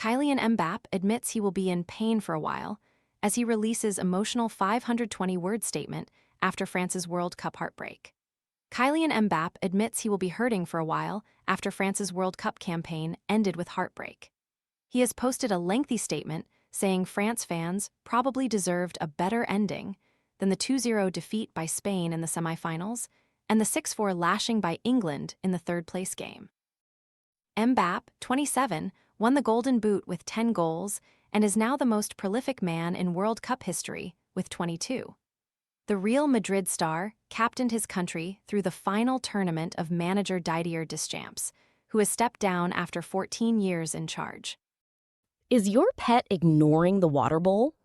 Kylian Mbappe admits he will be in pain for a while as he releases emotional 520-word statement after France's World Cup heartbreak. Kylian Mbappe admits he will be hurting for a while after France's World Cup campaign ended with heartbreak. He has posted a lengthy statement saying France fans probably deserved a better ending than the 2-0 defeat by Spain in the semifinals and the 6-4 lashing by England in the third-place game. Mbappe, 27, won the Golden Boot with 10 goals and is now the most prolific man in World Cup history with 22. The Real Madrid star captained his country through the final tournament of manager Didier Deschamps, who has stepped down after 14 years in charge. Is your pet ignoring the water bowl?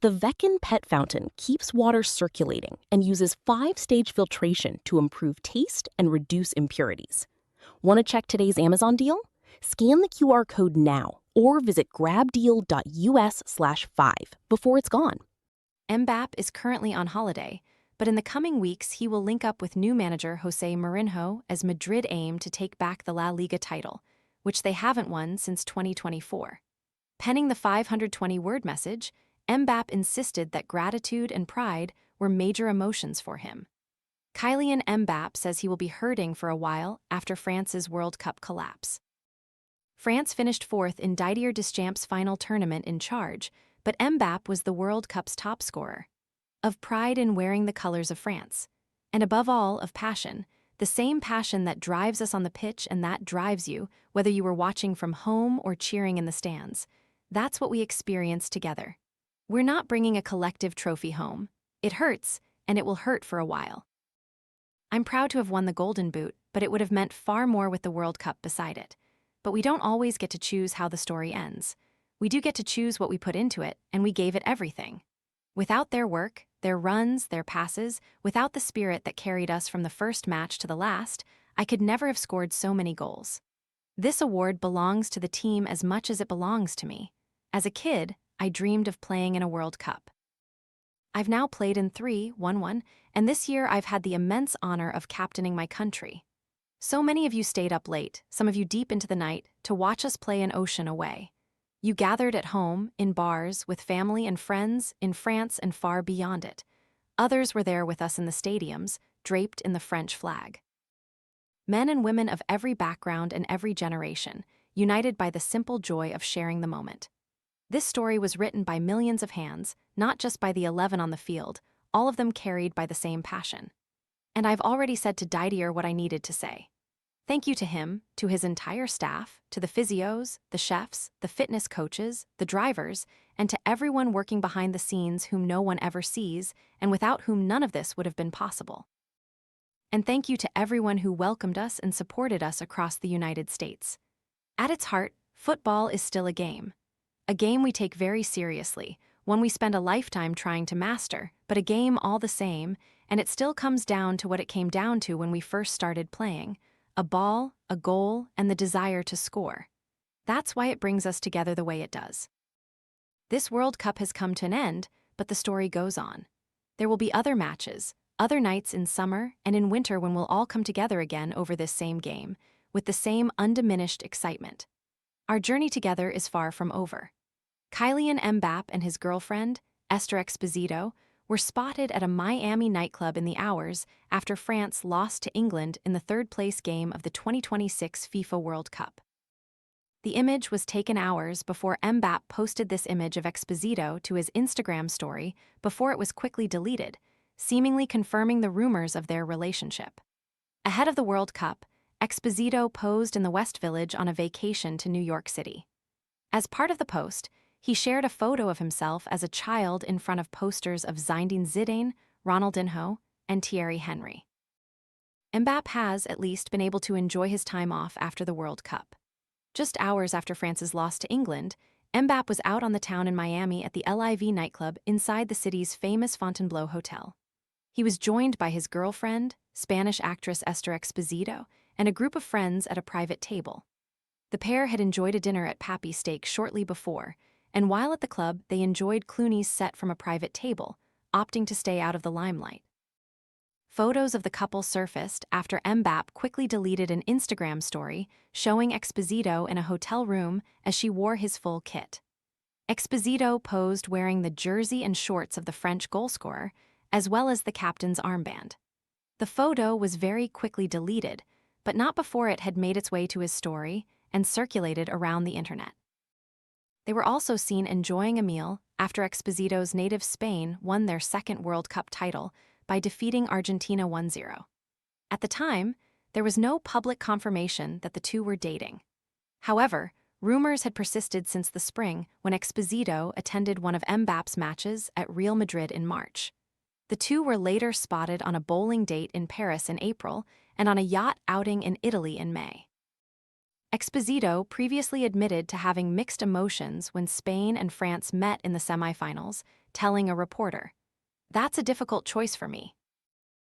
The Veckin Pet Fountain keeps water circulating and uses 5-stage filtration to improve taste and reduce impurities. Want to check today's Amazon deal? Scan the QR code now or visit grabdeal.us/5 before it's gone. Mbappe is currently on holiday, but in the coming weeks he will link up with new manager Jose Mourinho as Madrid aim to take back the La Liga title, which they haven't won since 2024. Penning the 520-word message, Mbappe insisted that gratitude and pride were major emotions for him. Kylian Mbappe says he will be hurting for a while after France's World Cup collapse. France finished fourth in Didier Deschamps' final tournament in charge, but Mbappe was the World Cup's top scorer. Of pride in wearing the colors of France, and above all, of passion, the same passion that drives us on the pitch and that drives you, whether you were watching from home or cheering in the stands. That's what we experienced together. We're not bringing a collective trophy home. It hurts, and it will hurt for a while. I'm proud to have won the Golden Boot, but it would have meant far more with the World Cup beside it. But we don't always get to choose how the story ends. We do get to choose what we put into it, and we gave it everything. Without their work, their runs, their passes, without the spirit that carried us from the first match to the last, I could never have scored so many goals. This award belongs to the team as much as it belongs to me. As a kid, I dreamed of playing in a World Cup. I've now played in 3, won 1, and this year I've had the immense honor of captaining my country. So many of you stayed up late, some of you deep into the night, to watch us play an ocean away. You gathered at home, in bars, with family and friends, in France and far beyond it. Others were there with us in the stadiums, draped in the French flag. Men and women of every background and every generation, united by the simple joy of sharing the moment. This story was written by millions of hands, not just by the 11 on the field, all of them carried by the same passion. And I've already said to Didier what I needed to say. Thank you to him, to his entire staff, to the physios, the chefs, the fitness coaches, the drivers, and to everyone working behind the scenes whom no one ever sees and without whom none of this would have been possible. And thank you to everyone who welcomed us and supported us across the United States. At its heart, football is still a game. A game we take very seriously, one we spend a lifetime trying to master, but a game all the same, and it still comes down to what it came down to when we first started playing: a ball, a goal, and the desire to score. That's why it brings us together the way it does. This World Cup has come to an end, but the story goes on. There will be other matches, other nights in summer and in winter when we'll all come together again over this same game, with the same undiminished excitement. Our journey together is far from over. Kylian Mbappe and his girlfriend, Esther Exposito, were spotted at a Miami nightclub in the hours after France lost to England in the third-place game of the 2026 FIFA World Cup. The image was taken hours before Mbappe posted this image of Exposito to his Instagram story before it was quickly deleted, seemingly confirming the rumors of their relationship. Ahead of the World Cup, Exposito posed in the West Village on a vacation to New York City. As part of the post, he shared a photo of himself as a child in front of posters of Zinedine Zidane, Ronaldinho, and Thierry Henry. Mbappe has, at least, been able to enjoy his time off after the World Cup. Just hours after France's loss to England, Mbappe was out on the town in Miami at the LIV nightclub inside the city's famous Fontainebleau Hotel. He was joined by his girlfriend, Spanish actress Esther Exposito, and a group of friends at a private table. The pair had enjoyed a dinner at Pappy Steak shortly before, and while at the club, they enjoyed Clooney's set from a private table, opting to stay out of the limelight. Photos of the couple surfaced after Mbappe quickly deleted an Instagram story showing Exposito in a hotel room as she wore his full kit. Exposito posed wearing the jersey and shorts of the French goalscorer, as well as the captain's armband. The photo was very quickly deleted, but not before it had made its way to his story and circulated around the internet. They were also seen enjoying a meal after Exposito's native Spain won their second World Cup title by defeating Argentina 1-0. At the time, there was no public confirmation that the two were dating. However, rumors had persisted since the spring when Exposito attended one of Mbappe's matches at Real Madrid in March. The two were later spotted on a bowling date in Paris in April and on a yacht outing in Italy in May. Exposito previously admitted to having mixed emotions when Spain and France met in the semifinals, telling a reporter, "That's a difficult choice for me.